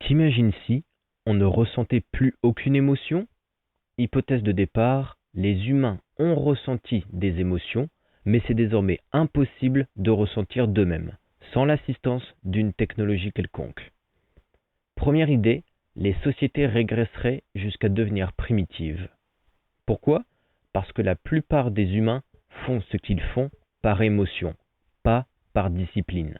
T'imagines si on ne ressentait plus aucune émotion? Hypothèse de départ, les humains ont ressenti des émotions, mais c'est désormais impossible de ressentir d'eux-mêmes, sans l'assistance d'une technologie quelconque. Première idée, les sociétés régresseraient jusqu'à devenir primitives. Pourquoi? Parce que la plupart des humains font ce qu'ils font par émotion, pas par discipline.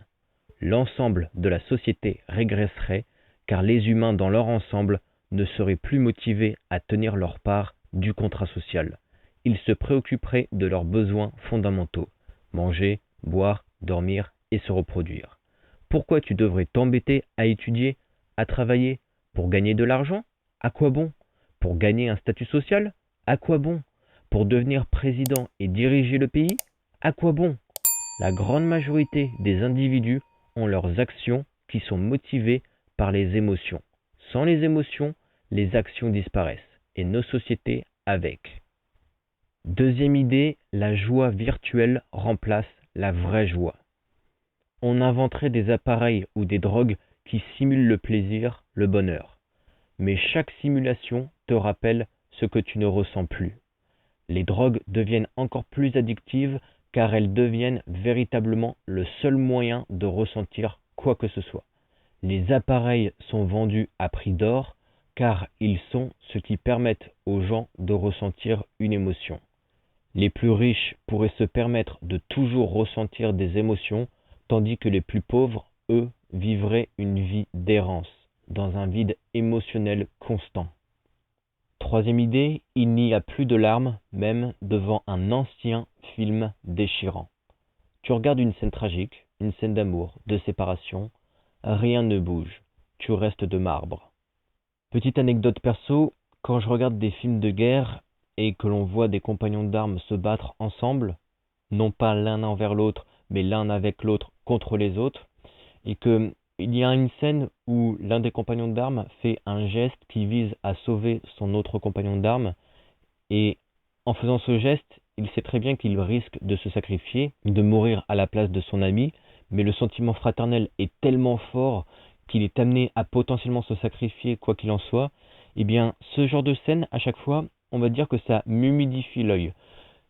L'ensemble de la société régresserait car les humains dans leur ensemble ne seraient plus motivés à tenir leur part du contrat social. Ils se préoccuperaient de leurs besoins fondamentaux: manger, boire, dormir et se reproduire. Pourquoi tu devrais t'embêter à étudier, à travailler? Pour gagner de l'argent? À quoi bon? Pour gagner un statut social? À quoi bon? Pour devenir président et diriger le pays? À quoi bon? La grande majorité des individus ont leurs actions qui sont motivées par les émotions. Sans les émotions, les actions disparaissent et nos sociétés avec. Deuxième idée, la joie virtuelle remplace la vraie joie. On inventerait des appareils ou des drogues qui simulent le plaisir, le bonheur. Mais chaque simulation te rappelle ce que tu ne ressens plus. Les drogues deviennent encore plus addictives car elles deviennent véritablement le seul moyen de ressentir quoi que ce soit. Les appareils sont vendus à prix d'or car ils sont ce qui permettent aux gens de ressentir une émotion. Les plus riches pourraient se permettre de toujours ressentir des émotions, tandis que les plus pauvres, eux, vivraient une vie d'errance, dans un vide émotionnel constant. Troisième idée, il n'y a plus de larmes, même devant un ancien film déchirant. Tu regardes une scène tragique, une scène d'amour, de séparation, rien ne bouge, tu restes de marbre. Petite anecdote perso, quand je regarde des films de guerre et que l'on voit des compagnons d'armes se battre ensemble, non pas l'un envers l'autre, mais l'un avec l'autre contre les autres, et que il y a une scène où l'un des compagnons d'armes fait un geste qui vise à sauver son autre compagnon d'armes, et en faisant ce geste, il sait très bien qu'il risque de se sacrifier, de mourir à la place de son ami, mais le sentiment fraternel est tellement fort qu'il est amené à potentiellement se sacrifier quoi qu'il en soit. Eh bien, ce genre de scène, à chaque fois, on va dire que ça m'humidifie l'œil.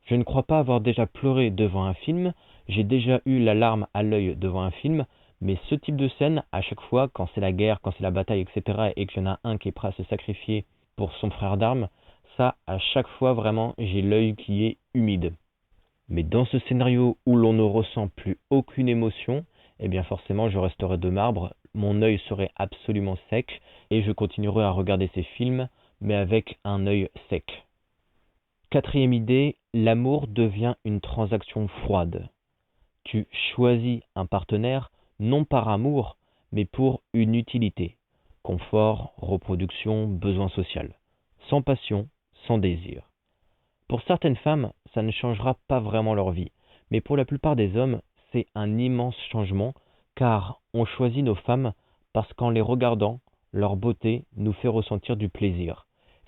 Je ne crois pas avoir déjà pleuré devant un film, j'ai déjà eu la larme à l'œil devant un film, mais ce type de scène, à chaque fois, quand c'est la guerre, quand c'est la bataille, etc., et qu'il y en a un qui est prêt à se sacrifier pour son frère d'armes, ça, à chaque fois, vraiment, j'ai l'œil qui est humide. Mais dans ce scénario où l'on ne ressent plus aucune émotion, eh bien forcément, je resterai de marbre, mon œil serait absolument sec, et je continuerai à regarder ces films, mais avec un œil sec. Quatrième idée, l'amour devient une transaction froide. Tu choisis un partenaire non par amour, mais pour une utilité. Confort, reproduction, besoin social. Sans passion, sans désir. Pour certaines femmes, ça ne changera pas vraiment leur vie, mais pour la plupart des hommes, c'est un immense changement, car on choisit nos femmes parce qu'en les regardant, leur beauté nous fait ressentir du plaisir.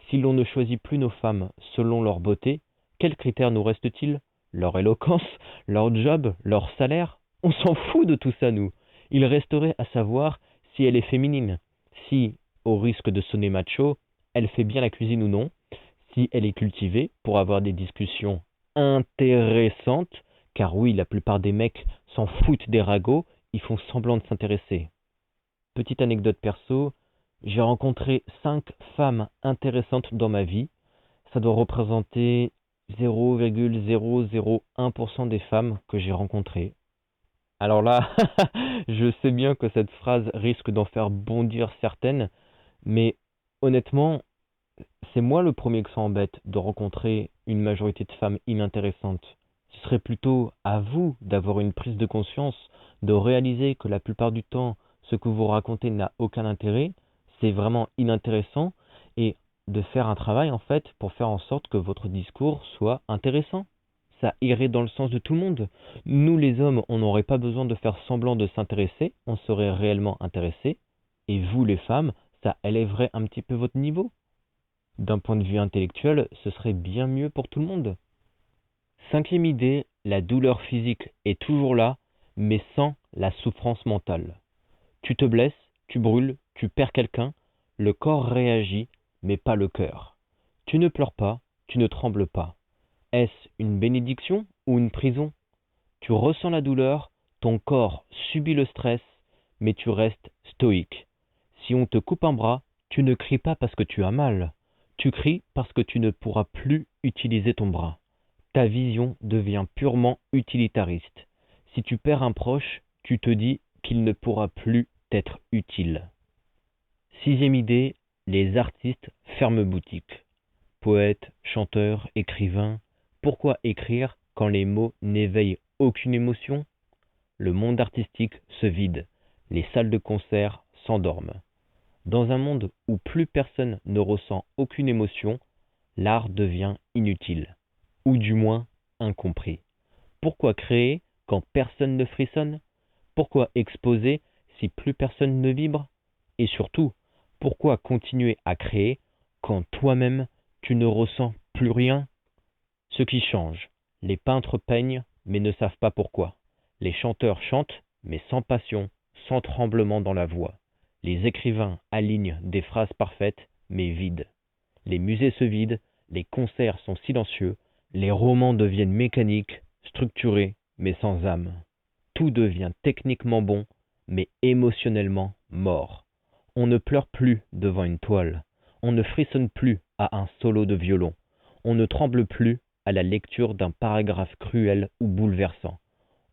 Si l'on ne choisit plus nos femmes selon leur beauté, quels critères nous reste-t-il? Leur éloquence, leur job, leur salaire? On s'en fout de tout ça, nous. Il resterait à savoir si elle est féminine, si, au risque de sonner macho, elle fait bien la cuisine ou non, si elle est cultivée pour avoir des discussions intéressantes, car oui, la plupart des mecs s'en foutent des ragots, ils font semblant de s'intéresser. Petite anecdote perso, j'ai rencontré 5 femmes intéressantes dans ma vie. Ça doit représenter 0,001% des femmes que j'ai rencontrées. Alors là, je sais bien que cette phrase risque d'en faire bondir certaines, mais honnêtement, c'est moi le premier que ça embête de rencontrer une majorité de femmes inintéressantes. Ce serait plutôt à vous d'avoir une prise de conscience, de réaliser que la plupart du temps, ce que vous racontez n'a aucun intérêt, c'est vraiment inintéressant, et de faire un travail en fait pour faire en sorte que votre discours soit intéressant. Ça irait dans le sens de tout le monde. Nous les hommes, on n'aurait pas besoin de faire semblant de s'intéresser, on serait réellement intéressés, et vous les femmes, ça élèverait un petit peu votre niveau. D'un point de vue intellectuel, ce serait bien mieux pour tout le monde. Cinquième idée, la douleur physique est toujours là, mais sans la souffrance mentale. Tu te blesses, tu brûles, Tu perds quelqu'un, le corps réagit, mais pas le cœur. Tu ne pleures pas, tu ne trembles pas. Est-ce une bénédiction ou une prison? Tu ressens la douleur, ton corps subit le stress, mais tu restes stoïque. Si on te coupe un bras, tu ne cries pas parce que tu as mal. Tu cries parce que tu ne pourras plus utiliser ton bras. Ta vision devient purement utilitariste. Si tu perds un proche, tu te dis qu'il ne pourra plus t'être utile. Sixième idée, les artistes ferment boutique. Poètes, chanteurs, écrivains, pourquoi écrire quand les mots n'éveillent aucune émotion? Le monde artistique se vide, les salles de concert s'endorment. Dans un monde où plus personne ne ressent aucune émotion, l'art devient inutile, ou du moins incompris. Pourquoi créer quand personne ne frissonne? Pourquoi exposer si plus personne ne vibre? Et surtout, pourquoi continuer à créer quand toi-même tu ne ressens plus rien? Ce qui change, les peintres peignent mais ne savent pas pourquoi. Les chanteurs chantent mais sans passion, sans tremblement dans la voix. Les écrivains alignent des phrases parfaites mais vides. Les musées se vident, les concerts sont silencieux, les romans deviennent mécaniques, structurés mais sans âme. Tout devient techniquement bon mais émotionnellement mort. On ne pleure plus devant une toile. On ne frissonne plus à un solo de violon. On ne tremble plus à la lecture d'un paragraphe cruel ou bouleversant.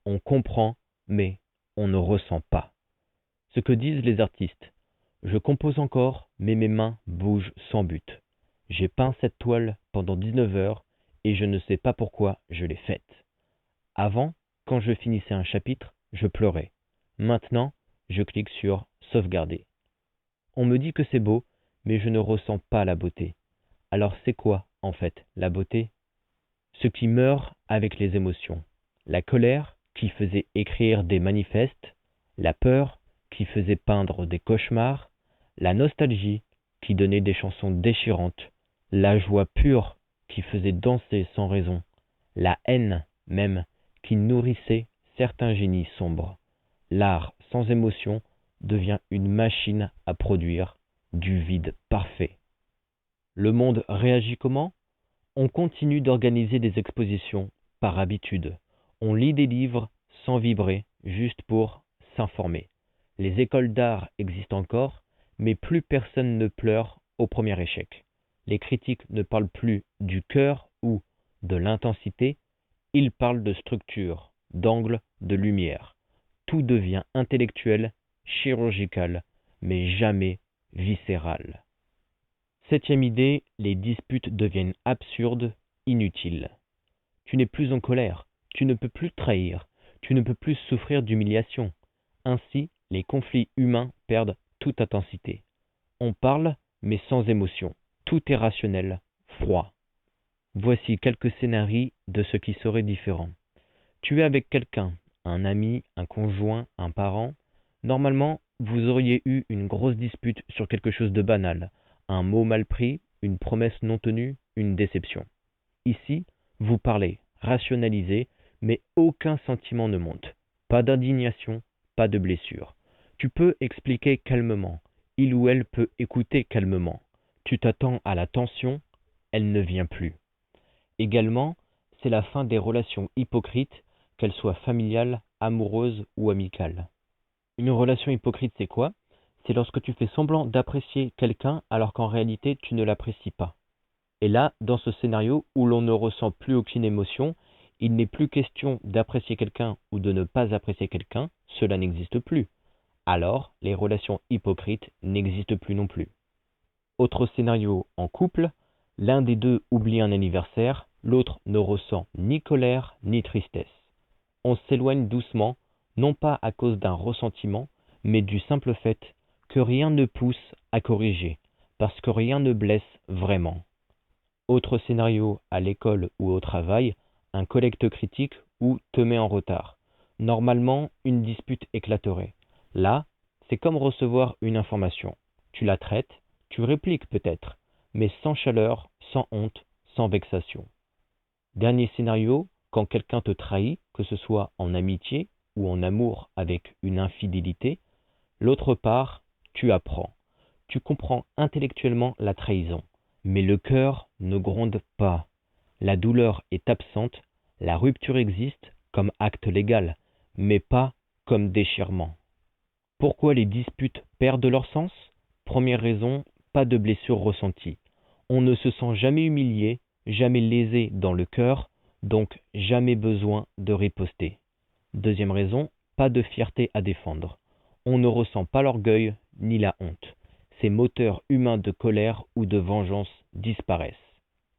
On comprend, mais on ne ressent pas. Ce que disent les artistes. Je compose encore, mais mes mains bougent sans but. J'ai peint cette toile pendant 19 heures et je ne sais pas pourquoi je l'ai faite. Avant, quand je finissais un chapitre, je pleurais. Maintenant, je clique sur sauvegarder. On me dit que c'est beau, mais je ne ressens pas la beauté. Alors c'est quoi, en fait, la beauté? Ce qui meurt avec les émotions. La colère qui faisait écrire des manifestes, la peur qui faisait peindre des cauchemars, la nostalgie qui donnait des chansons déchirantes, la joie pure qui faisait danser sans raison, la haine même qui nourrissait certains génies sombres. L'art sans émotion devient une machine à produire du vide parfait. Le monde réagit comment? On continue d'organiser des expositions par habitude. On lit des livres sans vibrer, juste pour s'informer. Les écoles d'art existent encore, mais plus personne ne pleure au premier échec. Les critiques ne parlent plus du cœur ou de l'intensité, ils parlent de structure, d'angle, de lumière. Tout devient intellectuel, chirurgical, mais jamais viscéral. Septième idée, les disputes deviennent absurdes, inutiles. Tu n'es plus en colère, tu ne peux plus trahir, tu ne peux plus souffrir d'humiliation. Ainsi, les conflits humains perdent toute intensité. On parle, mais sans émotion. Tout est rationnel, froid. Voici quelques scénarios de ce qui serait différent. Tu es avec quelqu'un, un ami, un conjoint, un parent. Normalement, vous auriez eu une grosse dispute sur quelque chose de banal, un mot mal pris, une promesse non tenue, une déception. Ici, vous parlez, rationalisez, mais aucun sentiment ne monte. Pas d'indignation, pas de blessure. Tu peux expliquer calmement. Il ou elle peut écouter calmement. Tu t'attends à la tension, elle ne vient plus. Également, c'est la fin des relations hypocrites, qu'elles soient familiales, amoureuses ou amicales. Une relation hypocrite, c'est quoi? C'est lorsque tu fais semblant d'apprécier quelqu'un alors qu'en réalité tu ne l'apprécies pas. Et là, dans ce scénario où l'on ne ressent plus aucune émotion, il n'est plus question d'apprécier quelqu'un ou de ne pas apprécier quelqu'un, cela n'existe plus. Alors, les relations hypocrites n'existent plus non plus. Autre scénario en couple, l'un des deux oublie un anniversaire, l'autre ne ressent ni colère ni tristesse. On s'éloigne doucement, non pas à cause d'un ressentiment, mais du simple fait que rien ne pousse à corriger, parce que rien ne blesse vraiment. Autre scénario à l'école ou au travail, un collègue te critique ou te met en retard. Normalement, une dispute éclaterait. Là, c'est comme recevoir une information. Tu la traites, tu répliques peut-être, mais sans chaleur, sans honte, sans vexation. Dernier scénario, quand quelqu'un te trahit, que ce soit en amitié ou en amour avec une infidélité, l'autre part, tu apprends. Tu comprends intellectuellement la trahison, mais le cœur ne gronde pas. La douleur est absente, la rupture existe comme acte légal, mais pas comme déchirement. Pourquoi les disputes perdent leur sens? Première raison, pas de blessure ressentie. On ne se sent jamais humilié, jamais lésé dans le cœur, donc jamais besoin de riposter. Deuxième raison, pas de fierté à défendre. On ne ressent pas l'orgueil ni la honte. Ces moteurs humains de colère ou de vengeance disparaissent.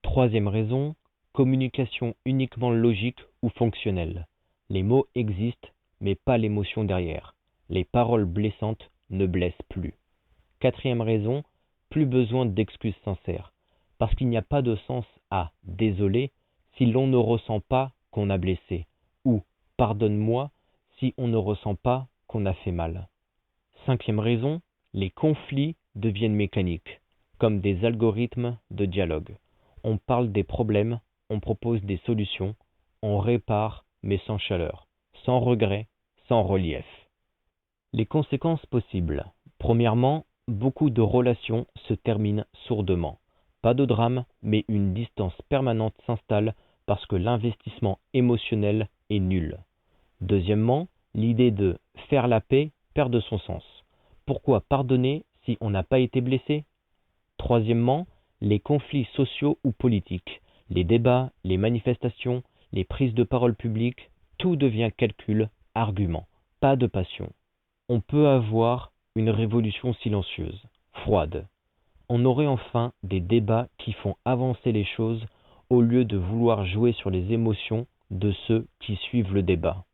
Troisième raison, communication uniquement logique ou fonctionnelle. Les mots existent, mais pas l'émotion derrière. Les paroles blessantes ne blessent plus. Quatrième raison, plus besoin d'excuses sincères, parce qu'il n'y a pas de sens à désolé si l'on ne ressent pas qu'on a blessé, ou pardonne-moi si on ne ressent pas qu'on a fait mal. Cinquième raison, les conflits deviennent mécaniques, comme des algorithmes de dialogue. On parle des problèmes, on propose des solutions, on répare mais sans chaleur, sans regret, sans relief. Les conséquences possibles. Premièrement, beaucoup de relations se terminent sourdement. Pas de drame, mais une distance permanente s'installe parce que l'investissement émotionnel est nul. Deuxièmement, l'idée de faire la paix perd de son sens. Pourquoi pardonner si on n'a pas été blessé? Troisièmement, les conflits sociaux ou politiques, les débats, les manifestations, les prises de parole publiques, tout devient calcul, argument, pas de passion. On peut avoir une révolution silencieuse, froide. On aurait enfin des débats qui font avancer les choses au lieu de vouloir jouer sur les émotions de ceux qui suivent le débat.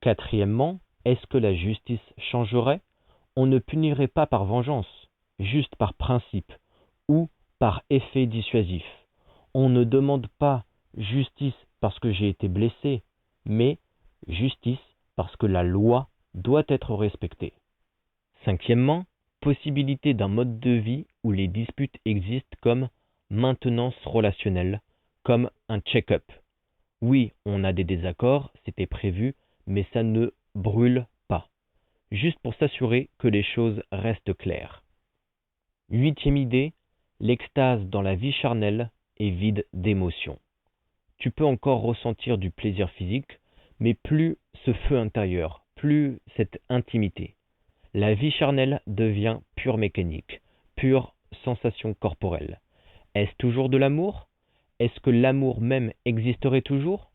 Quatrièmement, est-ce que la justice changerait? On ne punirait pas par vengeance, juste par principe ou par effet dissuasif. On ne demande pas justice parce que j'ai été blessé, mais justice parce que la loi doit être respectée. Cinquièmement, possibilité d'un mode de vie où les disputes existent comme maintenance relationnelle, comme un check-up. Oui, on a des désaccords, c'était prévu, mais ça ne brûle pas. Juste pour s'assurer que les choses restent claires. Huitième idée, l'extase dans la vie charnelle est vide d'émotion. Tu peux encore ressentir du plaisir physique, mais plus ce feu intérieur, plus cette intimité. La vie charnelle devient pure mécanique, pure sensation corporelle. Est-ce toujours de l'amour? Est-ce que l'amour même existerait toujours?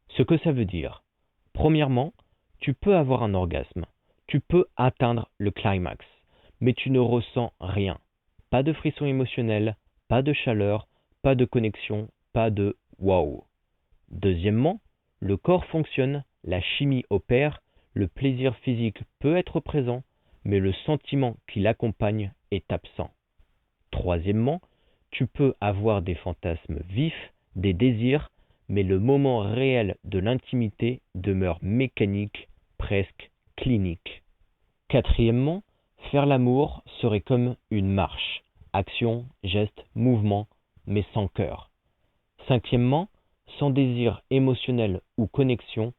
Ce que ça veut dire. Premièrement, tu peux avoir un orgasme, tu peux atteindre le climax, mais tu ne ressens rien. Pas de frisson émotionnel, pas de chaleur, pas de connexion, pas de wow. Deuxièmement, le corps fonctionne, la chimie opère, le plaisir physique peut être présent, mais le sentiment qui l'accompagne est absent. Troisièmement, tu peux avoir des fantasmes vifs, des désirs, mais le moment réel de l'intimité demeure mécanique, presque clinique. Quatrièmement, faire l'amour serait comme une marche, action, geste, mouvement, mais sans cœur. Cinquièmement, sans désir émotionnel ou connexion,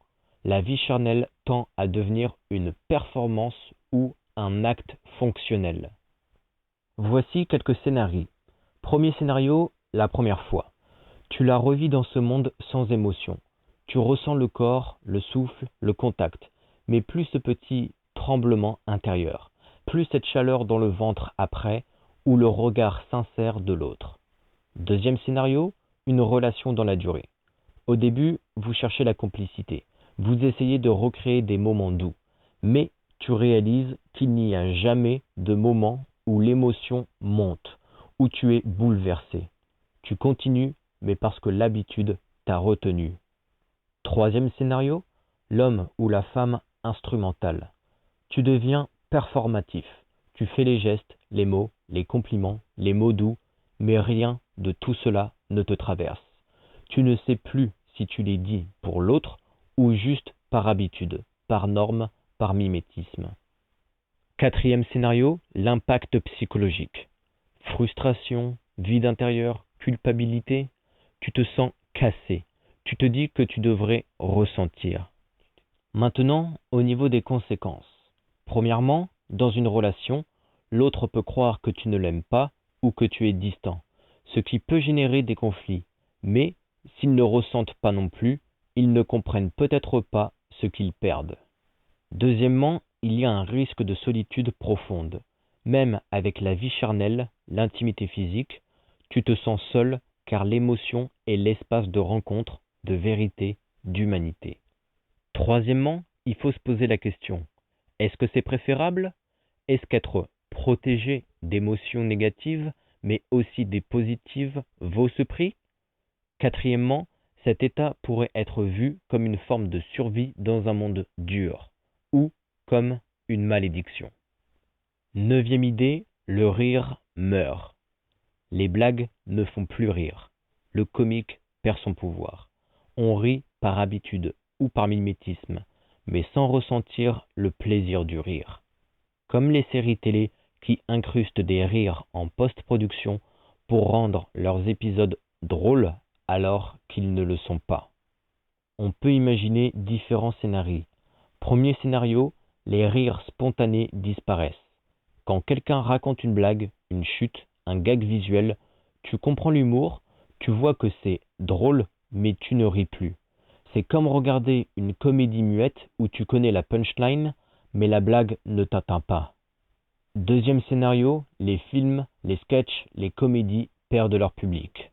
la vie charnelle tend à devenir une performance ou un acte fonctionnel. Voici quelques scénarios. Premier scénario, la première fois. Tu la revis dans ce monde sans émotion. Tu ressens le corps, le souffle, le contact, mais plus ce petit tremblement intérieur, plus cette chaleur dans le ventre après, ou le regard sincère de l'autre. Deuxième scénario, une relation dans la durée. Au début, vous cherchez la complicité. Vous essayez de recréer des moments doux. Mais tu réalises qu'il n'y a jamais de moment où l'émotion monte, où tu es bouleversé. Tu continues, mais parce que l'habitude t'a retenu. Troisième scénario, l'homme ou la femme instrumentale. Tu deviens performatif. Tu fais les gestes, les mots, les compliments, les mots doux, mais rien de tout cela ne te traverse. Tu ne sais plus si tu les dis pour l'autre ou juste par habitude, par norme, par mimétisme. Quatrième scénario, l'impact psychologique. Frustration, vide intérieur, culpabilité. Tu te sens cassé. Tu te dis que tu devrais ressentir. Maintenant, au niveau des conséquences. Premièrement, dans une relation, L'autre peut croire que tu ne l'aimes pas ou que tu es distant, ce qui peut générer des conflits. Mais, s'ils ne ressentent pas non plus, ils ne comprennent peut-être pas ce qu'ils perdent. Deuxièmement, il y a un risque de solitude profonde. Même avec la vie charnelle, l'intimité physique, tu te sens seul car l'émotion est l'espace de rencontre, de vérité, d'humanité. Troisièmement, il faut se poser la question, est-ce que c'est préférable? Est-ce qu'être protégé d'émotions négatives, mais aussi des positives, vaut ce prix? Quatrièmement, cet état pourrait être vu comme une forme de survie dans un monde dur, ou comme une malédiction. Neuvième idée, le rire meurt. Les blagues ne font plus rire. Le comique perd son pouvoir. On rit par habitude ou par mimétisme, mais sans ressentir le plaisir du rire. Comme les séries télé qui incrustent des rires en post-production pour rendre leurs épisodes drôles alors qu'ils ne le sont pas. On peut imaginer différents scénarios. Premier scénario, les rires spontanés disparaissent. Quand quelqu'un raconte une blague, une chute, un gag visuel, tu comprends l'humour, tu vois que c'est drôle, mais tu ne ris plus. C'est comme regarder une comédie muette où tu connais la punchline, mais la blague ne t'atteint pas. Deuxième scénario, les films, les sketchs, les comédies perdent leur public.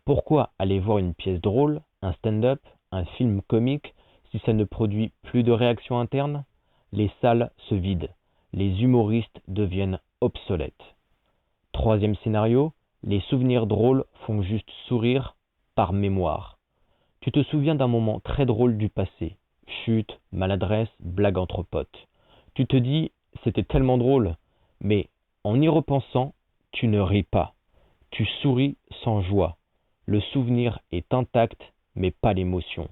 Pourquoi aller voir une pièce drôle, un stand-up, un film comique, si ça ne produit plus de réaction interne? Les salles se vident. Les humoristes deviennent obsolètes. Troisième scénario, les souvenirs drôles font juste sourire par mémoire. Tu te souviens d'un moment très drôle du passé. Chute, maladresse, blague entre potes. Tu te dis, c'était tellement drôle, mais en y repensant, tu ne ris pas. Tu souris sans joie. Le souvenir est intact, mais pas l'émotion.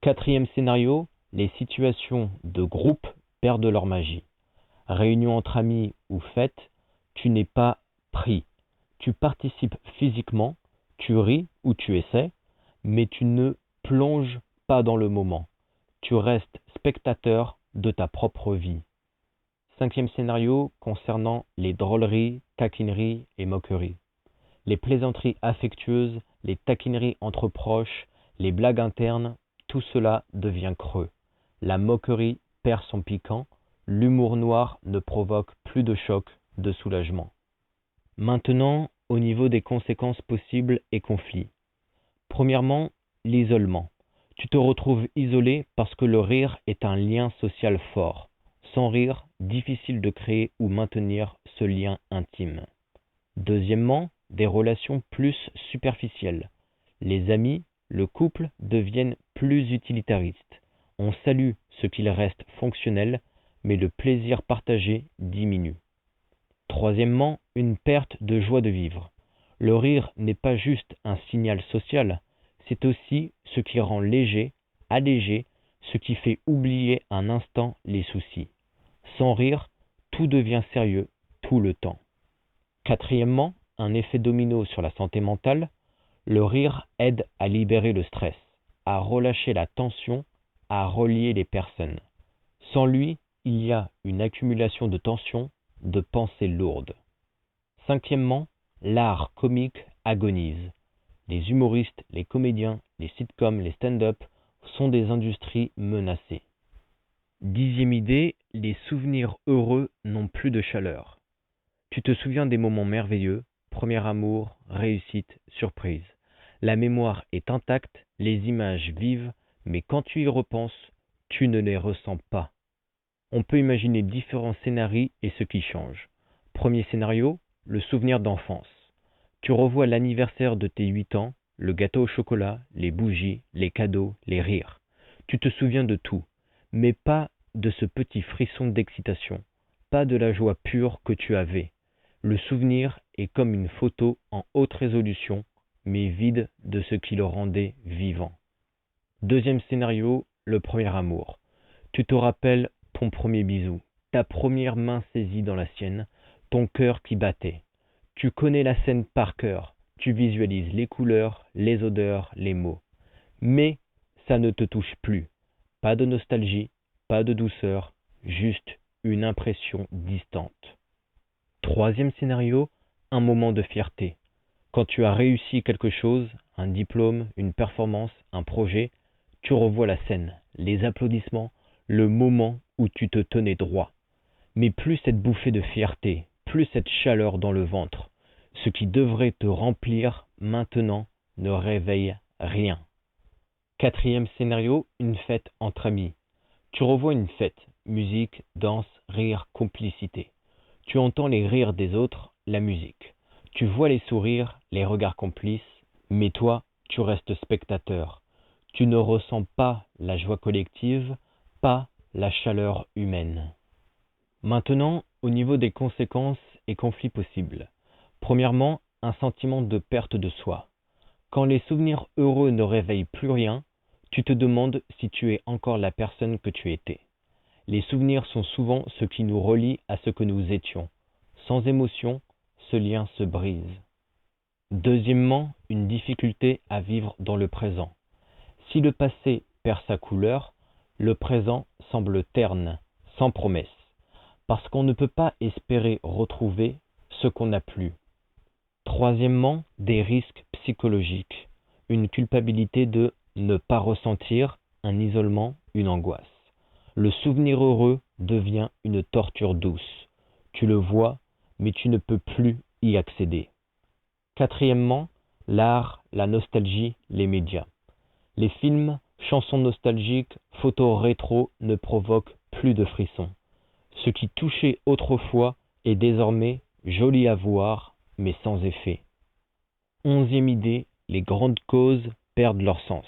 Quatrième scénario, les situations de groupe perdent leur magie. Réunion entre amis ou fête, tu n'es pas pris. Tu participes physiquement, tu ris ou tu essaies, mais tu ne plonges pas dans le moment. Tu restes spectateur de ta propre vie. Cinquième scénario concernant les drôleries, taquineries et moqueries. Les plaisanteries affectueuses, les taquineries entre proches, les blagues internes, tout cela devient creux. La moquerie perd son piquant, l'humour noir ne provoque plus de choc, de soulagement. Maintenant, au niveau des conséquences possibles et conflits. Premièrement, l'isolement. Tu te retrouves isolé parce que le rire est un lien social fort. Sans rire, difficile de créer ou maintenir ce lien intime. Deuxièmement, des relations plus superficielles. Les amis, le couple deviennent plus utilitaristes. On salue ce qu'il reste fonctionnel, mais le plaisir partagé diminue. Troisièmement, une perte de joie de vivre. Le rire n'est pas juste un signal social, c'est aussi ce qui rend léger, allégé, ce qui fait oublier un instant les soucis. Sans rire, tout devient sérieux tout le temps. Quatrièmement, un effet domino sur la santé mentale, le rire aide à libérer le stress, à relâcher la tension, à relier les personnes. Sans lui, il y a une accumulation de tensions, de pensées lourdes. Cinquièmement, l'art comique agonise. Les humoristes, les comédiens, les sitcoms, les stand-up sont des industries menacées. Dixième idée, les souvenirs heureux n'ont plus de chaleur. Tu te souviens des moments merveilleux, premier amour, réussite, surprise. La mémoire est intacte, les images vivent, mais quand tu y repenses, tu ne les ressens pas. On peut imaginer différents scénarios et ce qui change. Premier scénario, le souvenir d'enfance. Tu revois l'anniversaire de tes 8 ans, le gâteau au chocolat, les bougies, les cadeaux, les rires. Tu te souviens de tout, mais pas de ce petit frisson d'excitation, pas de la joie pure que tu avais. Le souvenir est comme une photo en haute résolution, mais vide de ce qui le rendait vivant. Deuxième scénario, le premier amour. Tu te rappelles ton premier bisou, ta première main saisie dans la sienne, ton cœur qui battait. Tu connais la scène par cœur, tu visualises les couleurs, les odeurs, les mots. Mais ça ne te touche plus. Pas de nostalgie, pas de douceur, juste une impression distante. Troisième scénario, un moment de fierté. Quand tu as réussi quelque chose, un diplôme, une performance, un projet, tu revois la scène, les applaudissements, le moment où tu te tenais droit. Mais plus cette bouffée de fierté, plus cette chaleur dans le ventre, ce qui devrait te remplir maintenant ne réveille rien. Quatrième scénario, une fête entre amis. Tu revois une fête, musique, danse, rire, complicité. Tu entends les rires des autres, la musique. Tu vois les sourires, les regards complices, mais toi, tu restes spectateur. Tu ne ressens pas la joie collective, pas la chaleur humaine. Maintenant, au niveau des conséquences et conflits possibles. Premièrement, un sentiment de perte de soi. Quand les souvenirs heureux ne réveillent plus rien, tu te demandes si tu es encore la personne que tu étais. Les souvenirs sont souvent ce qui nous relie à ce que nous étions. Sans émotion, ce lien se brise. Deuxièmement, une difficulté à vivre dans le présent. Si le passé perd sa couleur, le présent semble terne, sans promesse, parce qu'on ne peut pas espérer retrouver ce qu'on n'a plus. Troisièmement, des risques psychologiques. Une culpabilité de ne pas ressentir, un isolement, une angoisse. Le souvenir heureux devient une torture douce. Tu le vois, mais tu ne peux plus y accéder. Quatrièmement, l'art, la nostalgie, les médias. Les films, chansons nostalgiques, photos rétro ne provoquent plus de frissons. Ce qui touchait autrefois est désormais joli à voir, mais sans effet. 11e idée, les grandes causes perdent leur sens.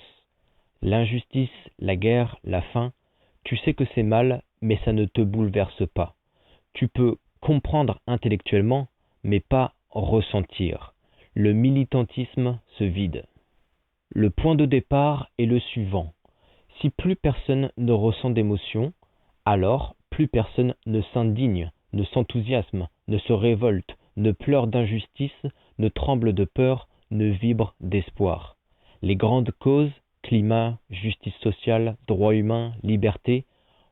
L'injustice, la guerre, la faim, tu sais que c'est mal, mais ça ne te bouleverse pas. Tu peux comprendre intellectuellement, mais pas ressentir. Le militantisme se vide. Le point de départ est le suivant. Si plus personne ne ressent d'émotion, alors plus personne ne s'indigne, ne s'enthousiasme, ne se révolte, ne pleure d'injustice, ne tremble de peur, ne vibre d'espoir. Les grandes causes, climat, justice sociale, droits humains, liberté,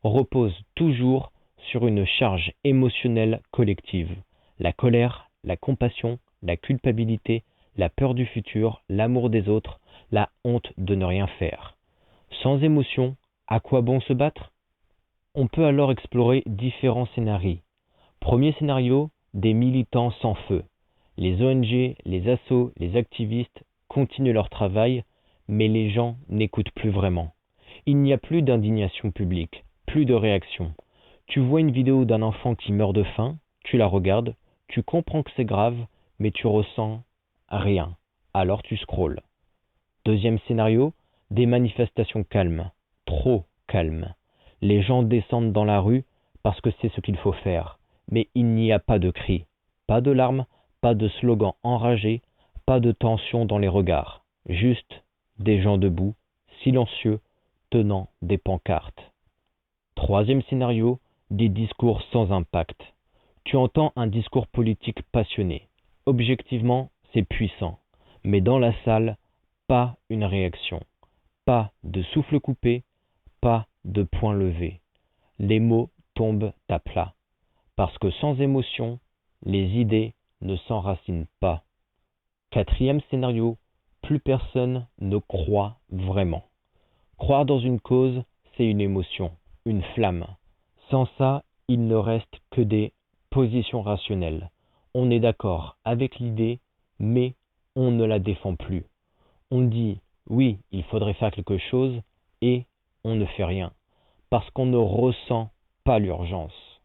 reposent toujours sur une charge émotionnelle collective. La colère, la compassion, la culpabilité, la peur du futur, l'amour des autres, la honte de ne rien faire. Sans émotion, à quoi bon se battre? On peut alors explorer différents scénarios. Premier scénario, des militants sans feu. Les ONG, les assos, les activistes continuent leur travail, mais les gens n'écoutent plus vraiment. Il n'y a plus d'indignation publique, plus de réaction. Tu vois une vidéo d'un enfant qui meurt de faim, tu la regardes, tu comprends que c'est grave, mais tu ressens rien. Alors tu scrolles. Deuxième scénario, des manifestations calmes, trop calmes. Les gens descendent dans la rue parce que c'est ce qu'il faut faire, mais il n'y a pas de cris, pas de larmes, pas de slogans enragés, pas de tension dans les regards, juste des gens debout, silencieux, tenant des pancartes. Troisième scénario, des discours sans impact. Tu entends un discours politique passionné. Objectivement, c'est puissant, mais dans la salle, pas une réaction, pas de souffle coupé, pas de poing levé. Les mots tombent à plat, parce que sans émotion, les idées ne s'enracinent pas. Quatrième scénario, plus personne ne croit vraiment. Croire dans une cause, c'est une émotion, une flamme. Sans ça, il ne reste que des positions rationnelles. On est d'accord avec l'idée, mais on ne la défend plus. On dit oui, il faudrait faire quelque chose et on ne fait rien parce qu'on ne ressent pas l'urgence.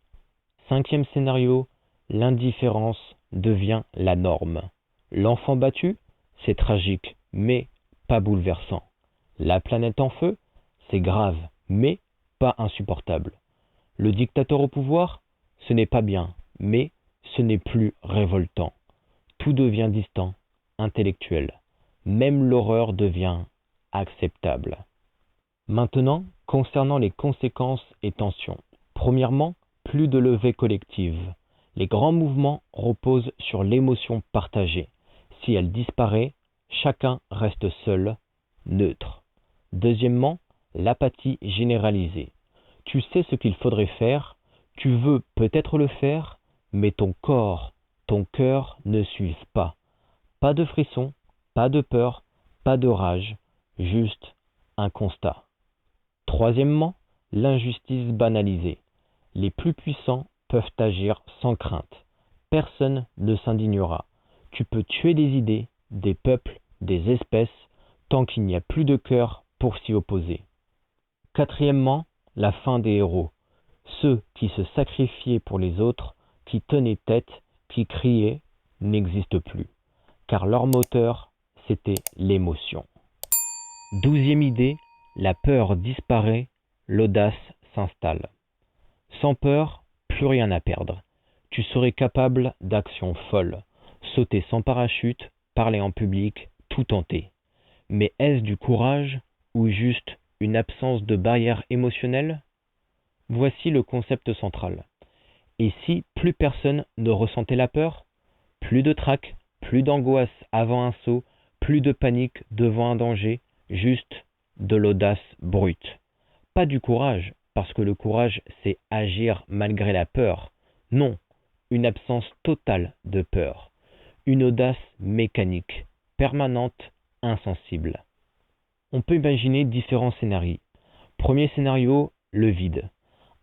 Cinquième scénario, l'indifférence devient la norme. L'enfant battu, c'est tragique, mais pas bouleversant. La planète en feu, c'est grave, mais pas insupportable. Le dictateur au pouvoir, ce n'est pas bien, mais ce n'est plus révoltant. Tout devient distant, intellectuel. Même l'horreur devient acceptable. Maintenant, concernant les conséquences et tensions. Premièrement, plus de levée collective. Les grands mouvements reposent sur l'émotion partagée. Si elle disparaît, chacun reste seul, neutre. Deuxièmement, l'apathie généralisée. Tu sais ce qu'il faudrait faire, tu veux peut-être le faire, mais ton corps ton cœur ne suive pas. Pas de frisson, pas de peur, pas de rage, juste un constat. Troisièmement, l'injustice banalisée. Les plus puissants peuvent agir sans crainte. Personne ne s'indignera. Tu peux tuer des idées, des peuples, des espèces, tant qu'il n'y a plus de cœur pour s'y opposer. Quatrièmement, la fin des héros. Ceux qui se sacrifiaient pour les autres, qui tenaient tête, qui criaient, n'existent plus. Car leur moteur, c'était l'émotion. 12e idée, la peur disparaît, l'audace s'installe. Sans peur, plus rien à perdre. Tu serais capable d'actions folles. Sauter sans parachute, parler en public, tout tenter. Mais est-ce du courage ou juste une absence de barrière émotionnelle? Voici le concept central. Et si plus personne ne ressentait la peur? Plus de trac, plus d'angoisse avant un saut, plus de panique devant un danger, juste de l'audace brute. Pas du courage, parce que le courage, c'est agir malgré la peur. Non, une absence totale de peur. Une audace mécanique, permanente, insensible. On peut imaginer différents scénarios. Premier scénario, le vide.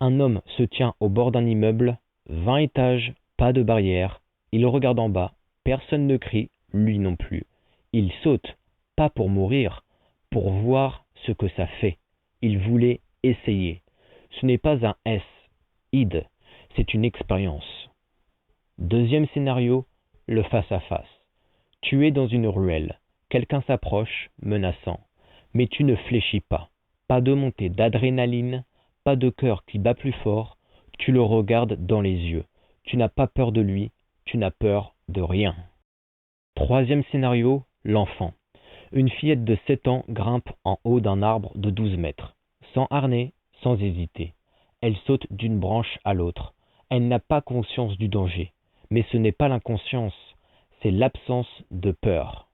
Un homme se tient au bord d'un immeuble, 20 étages, pas de barrière. Il regarde en bas, personne ne crie, lui non plus. Il saute, pas pour mourir, pour voir ce que ça fait. Il voulait essayer. Ce n'est pas un S, id, c'est une expérience. Deuxième scénario, le face-à-face. Tu es dans une ruelle. Quelqu'un s'approche, menaçant. Mais tu ne fléchis pas. Pas de montée d'adrénaline, pas de cœur qui bat plus fort. Tu le regardes dans les yeux. Tu n'as pas peur de lui, tu n'as peur de rien. Troisième scénario, l'enfant. Une fillette de 7 ans grimpe en haut d'un arbre de 12 mètres. Sans harnais, sans hésiter. Elle saute d'une branche à l'autre. Elle n'a pas conscience du danger. Mais ce n'est pas l'inconscience, c'est l'absence de peur.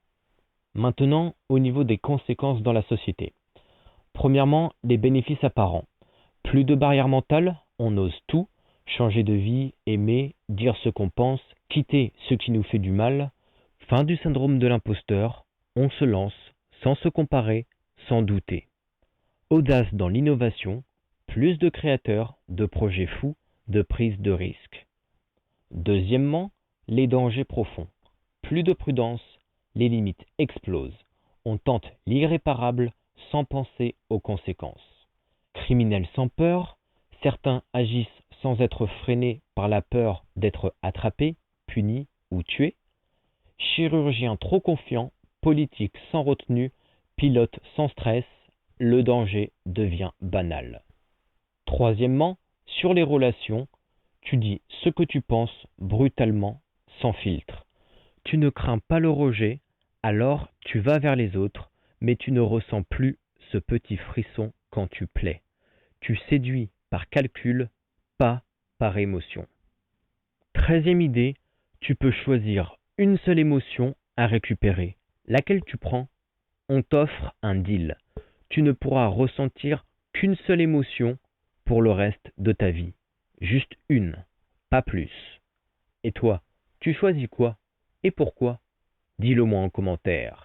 Maintenant, au niveau des conséquences dans la société. Premièrement, les bénéfices apparents. Plus de barrières mentales, on ose tout, changer de vie, aimer, dire ce qu'on pense, quitter ce qui nous fait du mal. Fin du syndrome de l'imposteur, on se lance, sans se comparer, sans douter. Audace dans l'innovation, plus de créateurs, de projets fous, de prise de risques. Deuxièmement, les dangers profonds. Plus de prudence, les limites explosent. On tente l'irréparable sans penser aux conséquences. Criminels sans peur, certains agissent sans être freinés par la peur d'être attrapés, punis ou tués. Chirurgiens trop confiants, politiques sans retenue, pilotes sans stress, le danger devient banal. Troisièmement, sur les relations, tu dis ce que tu penses brutalement, sans filtre. Tu ne crains pas le rejet, alors tu vas vers les autres, mais tu ne ressens plus ce petit frisson quand tu plais. Tu séduis par calcul, pas par émotion. 13e idée, tu peux choisir une seule émotion à récupérer. Laquelle tu prends? On t'offre un deal. Tu ne pourras ressentir qu'une seule émotion pour le reste de ta vie. Juste une, pas plus. Et toi, tu choisis quoi? Et pourquoi? Dis-le moi en commentaire.